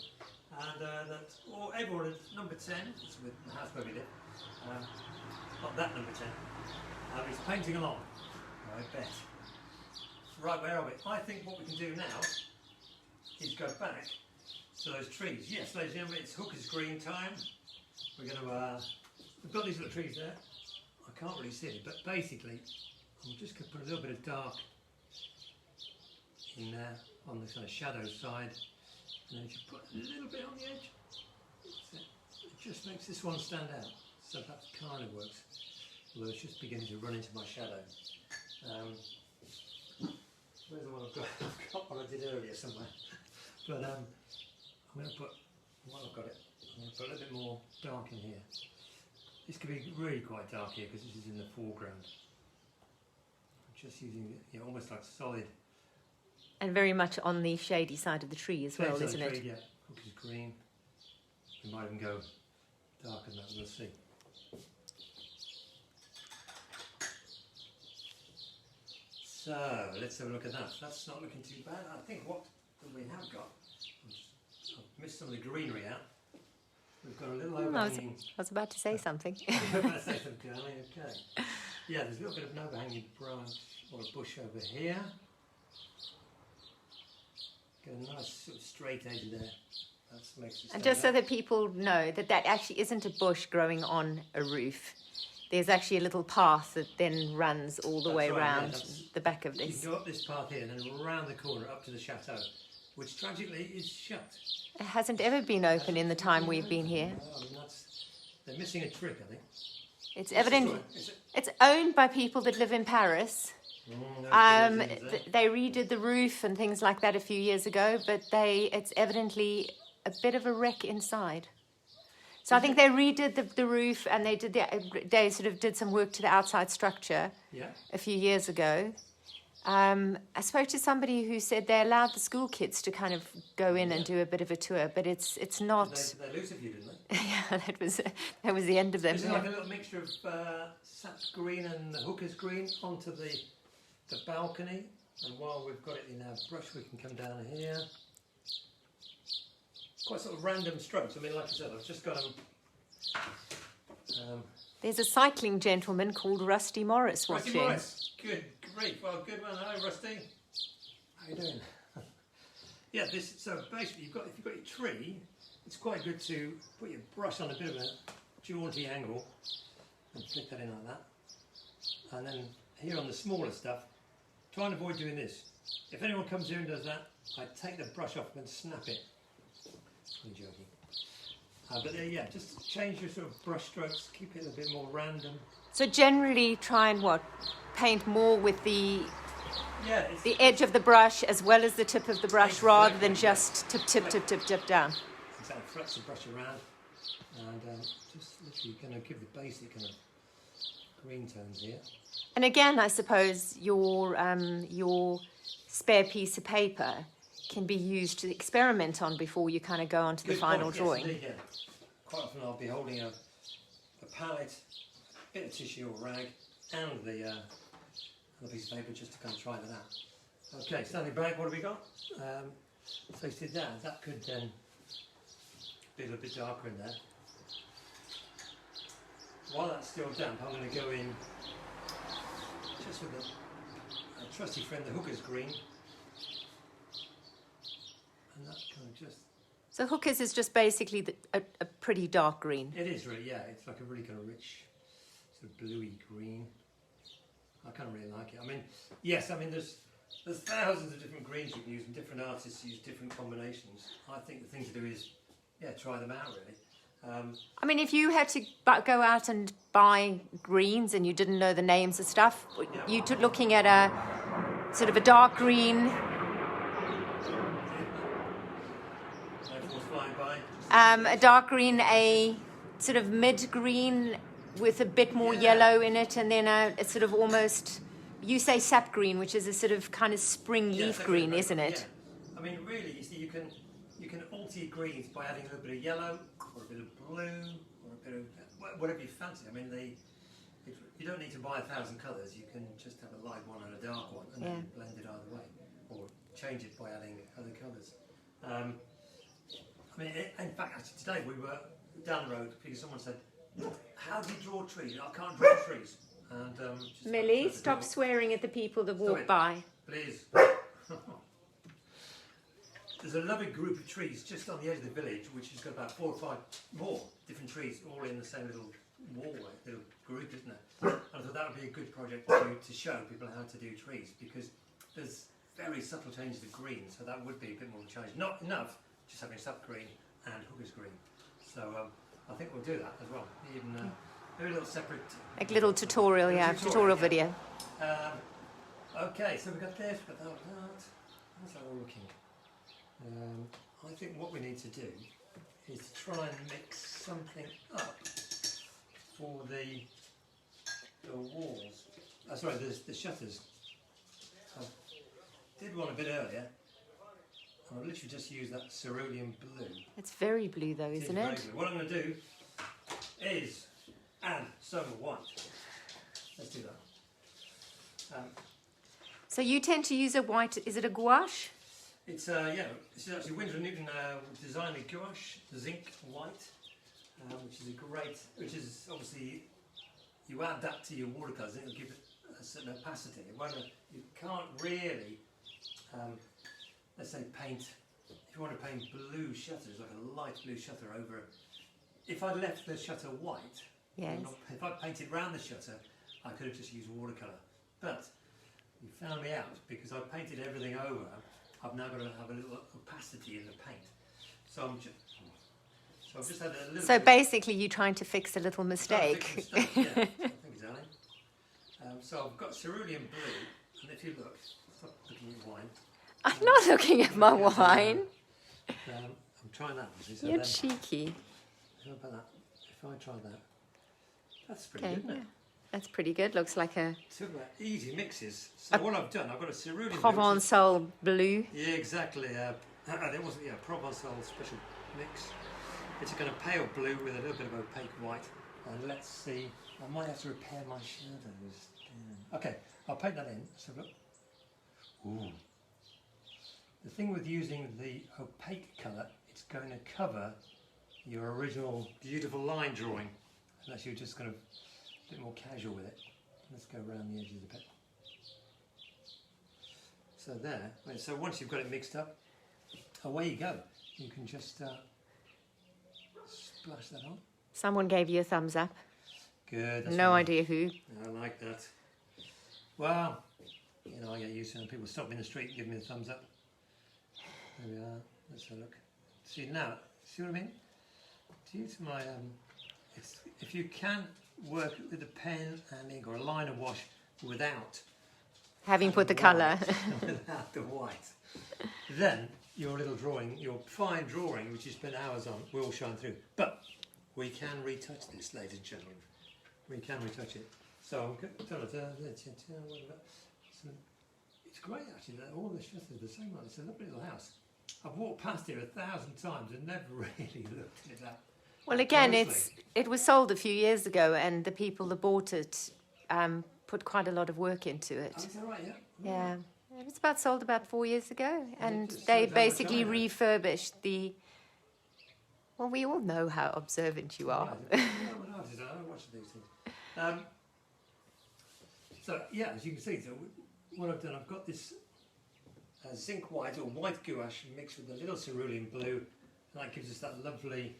and that everyone at number 10, it's with the house where we live, not that number 10, is painting along. I bet. Right, where are we? I think what we can do now is go back to those trees. Yes, ladies and gentlemen, it's Hooker's Green time. We're going to, we've got these little trees there. I can't really see it, but basically, I'm just going to put a little bit of dark in there on the kind of shadow side, and then just put a little bit on the edge. It just makes this one stand out. So that kind of works. Although it's just beginning to run into my shadow. Where's the one I've got? I've got what I did earlier somewhere. But I'm going to put, while I've got it, I'm going to put a little bit more dark in here. This could be really quite dark here because this is in the foreground. I'm just using it, almost like solid. And very much on the shady side of the tree as well, isn't it? Yeah, Hooker's Green. We might even go darker than that, we'll see. So, let's have a look at that. That's not looking too bad. I think what we have got, I've missed some of the greenery out. We've got a little overhanging... I was about to say something. I was about to say something, Carly, okay. Yeah, there's a little bit of an overhanging branch or a bush over here. Get a nice sort of straight edge there. That makes it and just so that people know that actually isn't a bush growing on a roof. There's actually a little path that then runs all the way around the back of this. You can go up this path here and then around the corner up to the chateau, which tragically is shut. It hasn't ever been open in the time we've been here. No, I mean they're missing a trick, I think. It's evident. It's owned by people that live in Paris. They redid the roof and things like that a few years ago, but it's evidently a bit of a wreck inside. So I think they redid the roof, and they sort of did some work to the outside structure a few years ago. I spoke to somebody who said they allowed the school kids to kind of go in and do a bit of a tour, but it's not. They lose of you, didn't they? Yeah, that was the end of them. Is it like a little mixture of Sap's green and the Hooker's green onto the balcony? And while we've got it in our brush, we can come down here. Quite sort of random strokes. I mean, like I said, I've just got them. There's a cycling gentleman called Rusty Morris watching. Rusty Morris, good grief. Well, good one. Hello, Rusty. How you doing? Yeah. So basically, if you've got your tree, it's quite good to put your brush on a bit of a jaunty angle and flick that in like that. And then here on the smaller stuff, try and avoid doing this. If anyone comes here and does that, I take the brush off and snap it. I'm joking. But yeah, just change your sort of brush strokes, keep it a bit more random. So generally try and paint more with the edge of the brush as well as the tip of the brush, rather than just tip down. Exactly, flex the brush around and just literally going to give the basic kind of green tones here. And again, I suppose your spare piece of paper can be used to experiment on before you kind of go on to the final drawing. Yes, indeed, yeah. Quite often I'll be holding a palette, a bit of tissue or rag, and the piece of paper just to kind of try that out. Okay, standing back, what have we got? So we did that. That could then be a little bit darker in there. While that's still damp, I'm going to go in just with a trusty friend, the Hooker's Green. And that kind of just... So Hooker's is just basically a pretty dark green. It is really, yeah. It's like a really kind of rich, sort of bluey green. I kind of really like it. I mean, yes, I mean, there's thousands of different greens you can use, and different artists use different combinations. I think the thing to do is, try them out, really. I mean, if you had to go out and buy greens and you didn't know the names of stuff, you looking at sort of a dark green, a dark green, a sort of mid-green with a bit more yellow in it, and then a sort of almost, you say sap green, which is a sort of kind of spring leaf green, isn't it? Yeah. I mean, really, you see, you can alter your greens by adding a little bit of yellow, or a bit of blue, or a bit of whatever you fancy. I mean, you don't need to buy 1,000 colours. You can just have a light one and a dark one, and then blend it either way, or change it by adding other colours. I mean, in fact, actually today we were down the road because someone said, "How do you draw trees?" I can't draw trees. And Millie, stop swearing at the people that walk by. Please. There's a lovely group of trees just on the edge of the village, which has got about 4 or 5 more different trees, all in the same little wallway, little group, isn't it? And I thought that would be a good project to show people how to do trees, because there's very subtle changes of green, so that would be a bit more of a challenge. Not enough just having sap green and hooker's green. So I think we'll do that as well. Even maybe a little separate, like little tutorial, tutorial video. Okay, so we've got this, we've got that. How's that all looking? I think what we need to do is to try and mix something up for the walls. Sorry, the shutters. I did one a bit earlier. I'll literally just use that cerulean blue. It's very blue though, isn't it? What I'm going to do is add some white. Let's do that. So you tend to use a white, is it a gouache? It's this is actually Winsor & Newton designer gouache, zinc white, which is obviously, you add that to your watercolours and it'll give it a certain opacity. You can't really, let's say paint, if you want to paint blue shutters, like a light blue shutter over, if I left the shutter white, if I painted round the shutter, I could have just used watercolour. But you found me out because I painted everything over. I've now got to have a little opacity in the paint. So I've just had a little. So basically, you're trying to fix a little mistake. Yeah, thank you, darling. So I've got cerulean blue, and if you look, stop looking at wine. I'm not looking at my wine. I'm trying that. So You're cheeky. How about that? If I try that, that's pretty good, isn't it? That's pretty good. Looks like a Talk about easy mixes. So what I've done, I've got a cerulean Provençal blue. Yeah, exactly. It wasn't Provençal special mix. It's a kind of pale blue with a little bit of opaque white. And let's see. I might have to repair my shadows. Okay, I'll paint that in. So look. Ooh. The thing with using the opaque colour, it's going to cover your original beautiful line drawing, unless you're just kind of a bit more casual with it. Let's go around the edges a bit. So there. So once you've got it mixed up, away you go. You can just splash that on. Someone gave you a thumbs up. Good. That's no idea who. I like that. Well, I get used to it. People stop me in the street and give me a thumbs up. There we are. Let's have a look. See now. See what I mean? Due to my if you can work with a pen and ink or a liner wash without having put the colour, without the white, then your little drawing, your fine drawing, which you spent hours on, will shine through. But we can retouch this, ladies and gentlemen. We can retouch it. So it's great actually that all the shutters are the same one. It's a lovely little house. I've walked past here 1,000 times and never really looked at it that. Well, again, it was sold a few years ago, and the people that bought it put quite a lot. Of work into it. Oh, is that right? Yeah. Yeah, it was sold about 4 years ago, and they basically refurbished the. Well, we all know how observant you are. I don't watch these things. So yeah, as you can see, so what I've done, I've got this zinc white or white gouache mixed with a little cerulean blue, and that gives us that lovely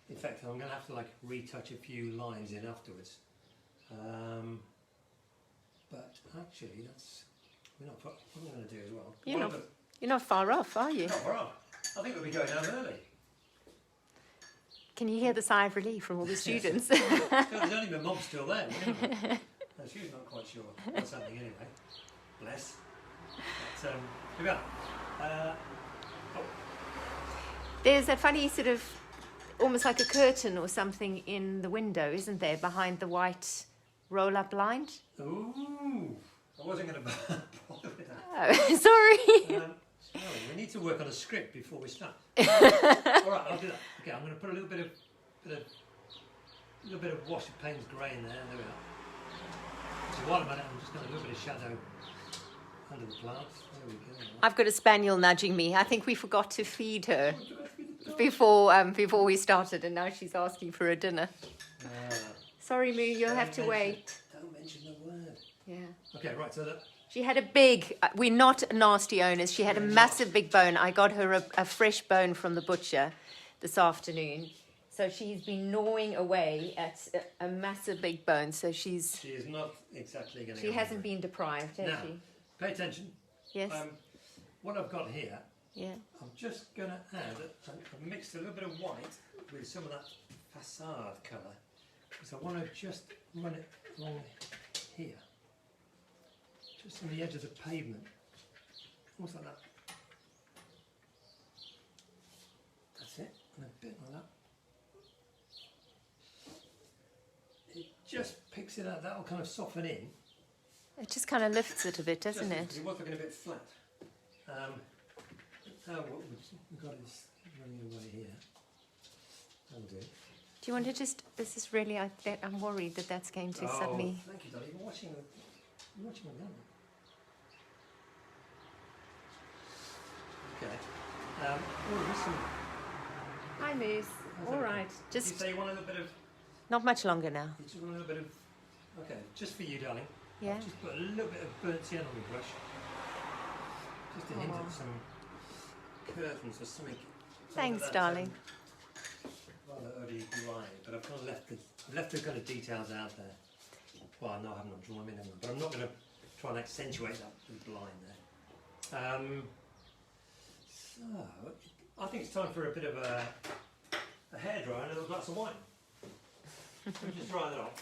effect. I'm going to have to retouch a few lines in afterwards. But actually, that's what I'm going to do as well. You're not far off, are you? Not far off. I think we'll be going home early. Can you hear the sigh of relief from all the students? There's only my mum still there. She's not quite sure what's happening anyway. Bless. here we are. There's a funny sort of, almost like a curtain or something in the window, isn't there, behind the white roll-up blind? Ooh, I wasn't going to bother with that. Oh, sorry. Sorry, we need to work on a script before we start. All right, I'll do that. Okay, I'm going to put a little bit of wash of Payne's grey in there. There we are. So while I'm at it, I'm just going to do a bit of shadow under the plants. There we go. I've got a spaniel nudging me. I think we forgot to feed her before we started, and now she's asking for a dinner. Sorry, Moo, you'll have to wait. Don't mention the word. Yeah. Okay, right, so that... She had a big, we're not nasty owners, she had a massive big bone. I got her a fresh bone from the butcher this afternoon. So she's been gnawing away at a massive big bone. So she is not exactly going to... She hasn't been deprived, has she? Pay attention. Yes. What I've got here, yeah. I'm just going to add, I've mixed a little bit of white with some of that facade colour. Because I want to just run it along here. Just on the edge of the pavement. Almost like that. That's it. And a bit like that. It just picks it out. That'll kind of soften in. It just kind of lifts it a bit, doesn't it? It was looking a bit flat. Now what we've got is running away here. That'll do. Do you want to just? This is really. I'm worried that that's going to suddenly. Thank you, darling. You're watching them. Okay. There's some... Hi, Moose. All right. Just. You say you want a little bit of... Not much longer now. You just want a little bit of... Okay, just for you, darling. Yeah. I'll just put a little bit of burnt sienna on the brush. Just to hint at some curtains or something. Thanks, darling. Rather early dry, but I've kind of left the kind of details out there. Well, no, I haven't drawn them in, but I'm not going to try and accentuate that with the line there. So, I think it's time for a bit of a hairdryer and a little glass of wine. Let me just dry that off.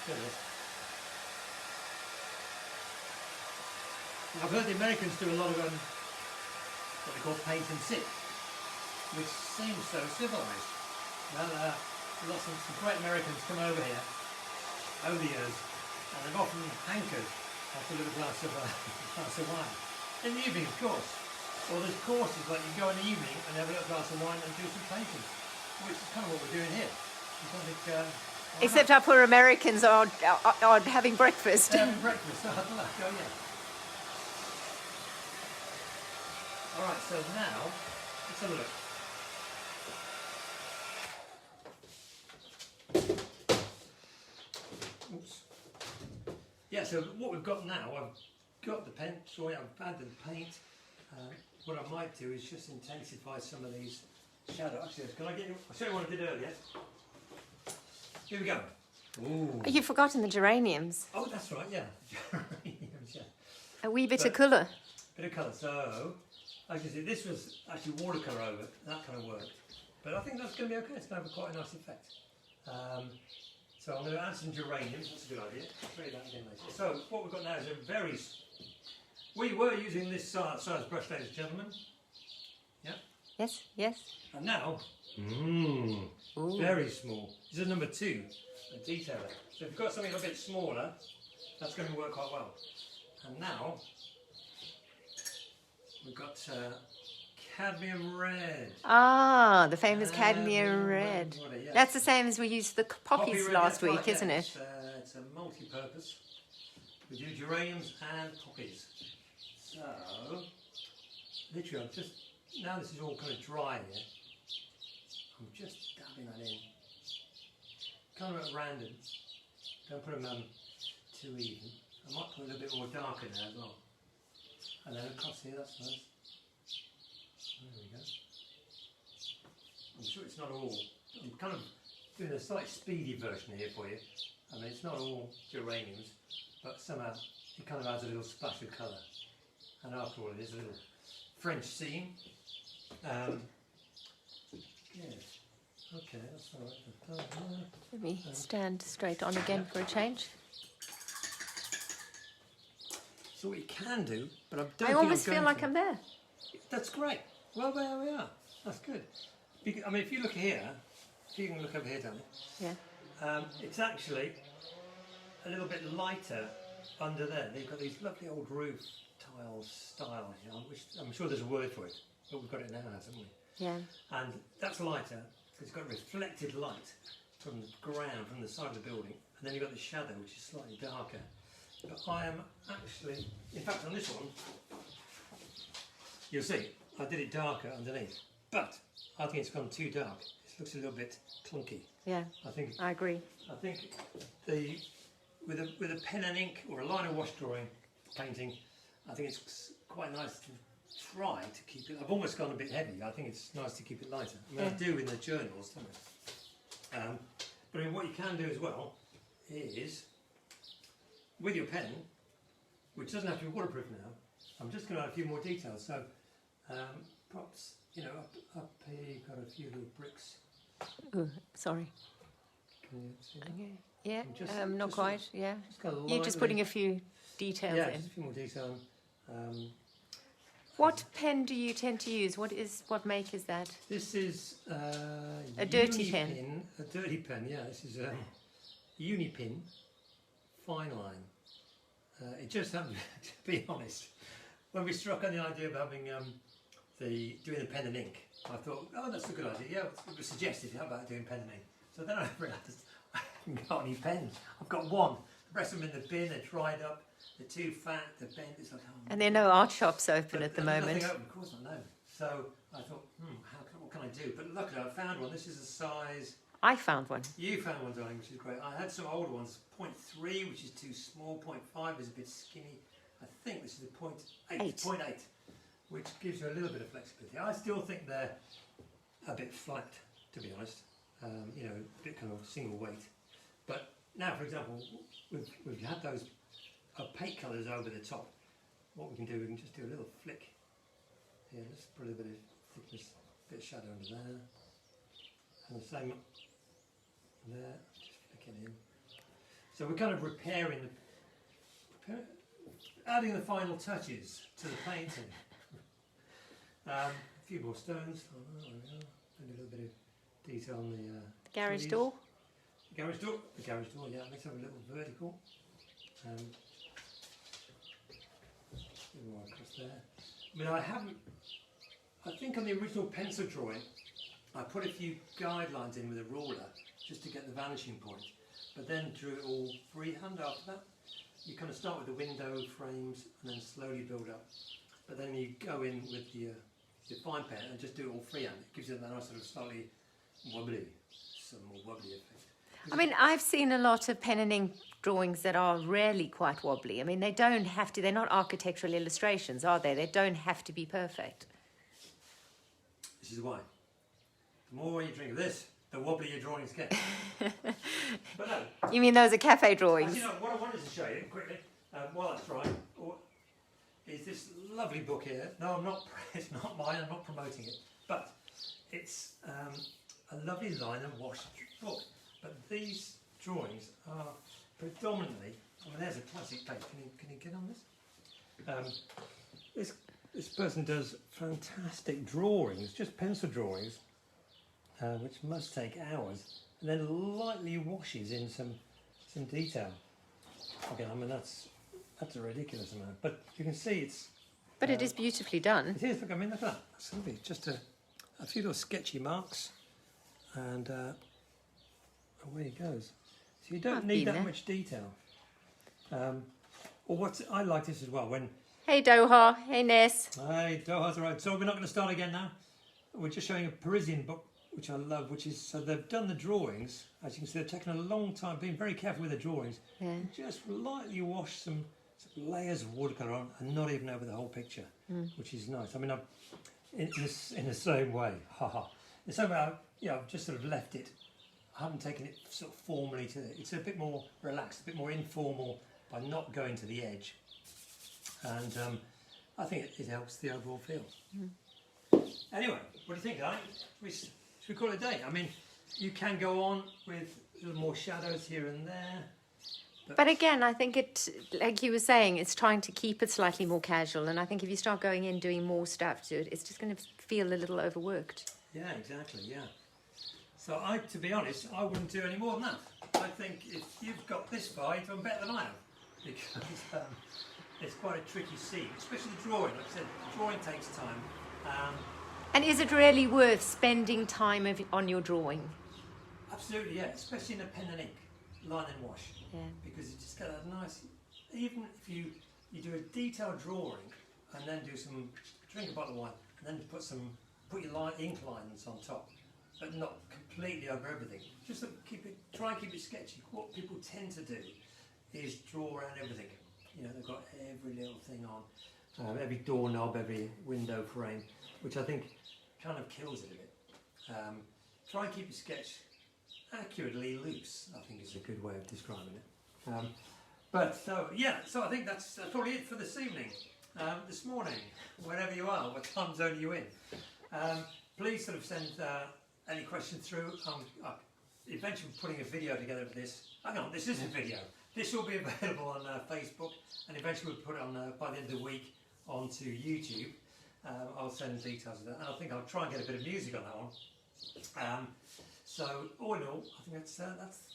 There it is. I've heard the Americans do a lot of what they call paint and sip, which seems so civilised. Well, we've got some great Americans come over here over the years, and they've often hankered after a little glass of wine. In the evening, of course. Or there's courses like you go in the evening and have a little glass of wine and do some painting, which is kind of what we're doing here. Except our poor Americans are having breakfast. They're having breakfast, hard luck, oh yeah. Alright, so now, let's have a look. Oops. Yeah, so what we've got now, I've got the paint, sorry, I've added the paint. What I might do is just intensify some of these shadows. Actually, can I get you? I'll show you what I did earlier. Here we go. Ooh. You've forgotten the geraniums. Oh, that's right, yeah. Geraniums, yeah. A wee bit of colour. Bit of colour. So, as you see, this was actually watercolour over. That kind of worked. But I think that's going to be okay. It's going to have quite a nice effect. So I'm going to add some geraniums. That's a good idea. I'll show you that again later. So what we've got now is a very... We were using this size brush, ladies and gentlemen. Yeah? Yes, yes. And now, very small. This is number 2, a detailer. So if you've got something a bit smaller, that's going to work quite well. And now, we've got cadmium red. Ah, the famous cadmium red. Yeah. That's the same as we used the poppies last week, isn't it? It's a multi-purpose. We do geraniums and poppies. So, literally, I'm just, now this is all kind of dry here, I'm just dabbing that in. Kind of at random. Don't put them too even. I might put a little bit more dark in there as well. And then across here, that's nice. There we go. I'm sure it's not all, I'm kind of doing a slightly speedy version here for you. I mean, it's not all geraniums, but somehow it kind of adds a little splash of colour. And after all, it is a little French scene. Yes. Okay, that's all right. Let me stand straight on again for a change. So what you can do, but I don't I think almost I'm feel going like to. I'm there. That's great. Well, there we are. That's good. I mean, if you look here, if you can look over here, Danny, Yeah. it's actually a little bit lighter under there. They've got these lovely old roof tile style here, which I'm sure there's a word for it, but we've got it now, haven't we? Yeah. And that's lighter because it's got reflected light from the ground, from the side of the building, and then you've got the shadow, which is slightly darker. But I am actually, in fact, on this one, you'll see, I did it darker underneath, but I think it's gone too dark. It looks a little bit clunky. Yeah. I agree. I think with a pen and ink or a line of wash drawing painting, I think it's quite nice to try to keep it. I've almost gone a bit heavy. I think it's nice to keep it lighter. I mean, I do in the journals, don't I? But I mean, what you can do as well is with your pen, which doesn't have to be waterproof now. I'm just going to add a few more details. So, perhaps up here you've got a few little bricks. Oh, sorry. Can you see that? Okay. Yeah. Just Not quite. Yeah. Just You're just putting a few details yeah, in. just a few more detail. What pen do you tend to use? What make is that? This is A dirty pen. A dirty pen, yeah. This is a Unipin fine line. It just happened, to be honest, when we struck on the idea of having doing the pen and ink, I thought, oh, that's a good idea. Yeah, it was suggested. How about doing pen and ink? So then I realised I haven't got any pens. I've got one. The rest of them in the bin. They're dried up. They're too fat. They're bent. It's like, oh, And there are no art shops open at the moment. Nothing open, of course not. No. So I thought, what can I do? But luckily I found one. This is a size. I found one. You found one, darling, which is great. I had some older ones. 0.3, which is too small. 0.5 is a bit skinny. I think this is a 0.8. 0.8, which gives you a little bit of flexibility. I still think they're a bit flat, to be honest. A bit kind of single weight. But now, for example, we've had those opaque colours over the top. What we can do, we can just do a little flick. Here, let's put a little bit of thickness, a bit of shadow under there. And the same there, just flick it in. So we're kind of adding the final touches to the painting. A few more stones. Oh, there we go. And a little bit of detail on the Garage trees. door. The garage door. The garage door. Yeah. Let's have a little vertical. A little more across there. I mean, I think on the original pencil drawing, I put a few guidelines in with a ruler just to get the vanishing point, but then drew it all freehand after that. You kind of start with the window frames and then slowly build up. But then you go in with your fine pen and just do it all freehand. It gives you that nice sort of slightly wobbly, some more wobbly effect. I mean, I've seen a lot of pen and ink drawings that are really quite wobbly. I mean, they don't have to, they're not architectural illustrations, are they? They don't have to be perfect. This is why. The more you drink of this, the wobblier your drawings get. But no. You mean those are cafe drawings? Actually, no, what I wanted to show you quickly, while that's drying, is this lovely book here. No, I'm not. It's not mine. I'm not promoting it, but it's a lovely line and wash book. But these drawings are predominantly. I mean, there's a classic page. Can you get on this? This person does fantastic drawings, just pencil drawings, which must take hours, and then lightly washes in some detail. Again, I mean that's a ridiculous amount, but you can see it's. But it is beautifully done. It is. Look, I mean, look at that. That's lovely. Just a few little sketchy marks, and away it goes. So you don't need that much detail. Or I like this as well when. Hey Doha, hey Ness. Hey, Doha's right. So we're not going to start again now. We're just showing a Parisian book, which I love, which is, so they've done the drawings. As you can see, they've taken a long time, being very careful with the drawings. Yeah. And just lightly wash some layers of watercolour on and not even over the whole picture, which is nice. I mean, in the same way, haha. In the same way, I've just sort of left it. I haven't taken it sort of formally to it. It's a bit more relaxed, a bit more informal by not going to the edge. And I think it helps the overall feel. Anyway, what do you think, guys? Should we call it a day? I mean, you can go on with a little more shadows here and there, But again, I think it, like you were saying, it's trying to keep it slightly more casual. And I think if you start going in doing more stuff to it, it's just going to feel a little overworked. Yeah, exactly, yeah. So to be honest, I wouldn't do any more than that. I think if you've got this far, you've done better than I have. Because it's quite a tricky scene, especially the drawing. Like I said, the drawing takes time. And is it really worth spending time on your drawing? Absolutely, yeah. Especially in a pen and ink, line and wash. Yeah. Because you just get a nice, even if you do a detailed drawing and then drink a bottle of wine and then put your ink lines on top, but not completely over everything. Just try and keep it sketchy. What people tend to do is draw around everything. You know, they've got every little thing on, every doorknob, every window frame, which I think kind of kills it a bit. Try and keep your sketch accurately loose, I think is a good way of describing it. So I think that's probably it for this evening. This morning, wherever you are, what time zone are you in? Please sort of send any questions through. Eventually putting a video together of this. Hang on, this is a video. This will be available on Facebook, and eventually we'll put it on by the end of the week onto YouTube. I'll send details of that, and I think I'll try and get a bit of music on that one. So all in all, I think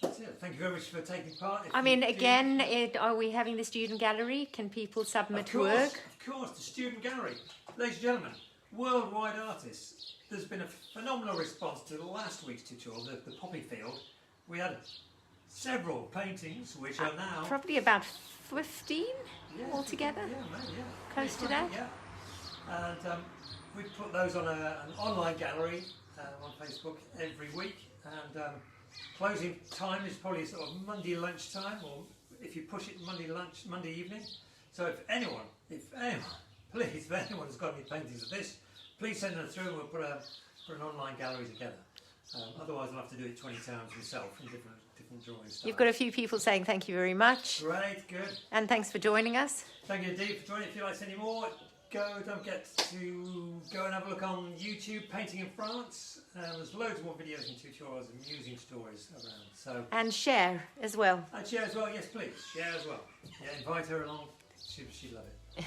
that's it. Thank you very much for taking part. Are we having the student gallery? Can people submit work? Of course, the student gallery. Ladies and gentlemen, worldwide artists. There's been a phenomenal response to last week's tutorial, the poppy field. We had several paintings which are now... Probably about 15 altogether? Yeah, maybe, yeah. Close to that? Yeah. And we put those on an online gallery on Facebook every week. And closing time is probably sort of Monday lunchtime, or if you push it Monday evening. So if anyone's got any paintings of this, please send them through and we'll put an online gallery together. Otherwise I'll have to do it 20 times myself in different drawing styles. You've got a few people saying thank you very much. Great, good. And thanks for joining us. Thank you indeed for joining. If you'd like to see any more, don't forget to go and have a look on YouTube, Painting in France. There's loads more videos and tutorials and amusing stories around. And share as well. And share as well, yes please. Share as well. Yeah, invite her along. She'd love it.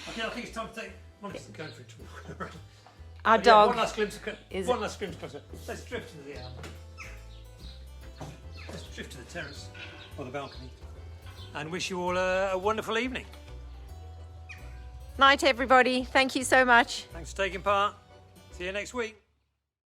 Okay, I think it's time to take... Going for a talk. Our dog one last glimpse closer. Let's drift to the terrace or the balcony and wish you all a wonderful evening. Night everybody, thank you so much. Thanks for taking part. See you next week.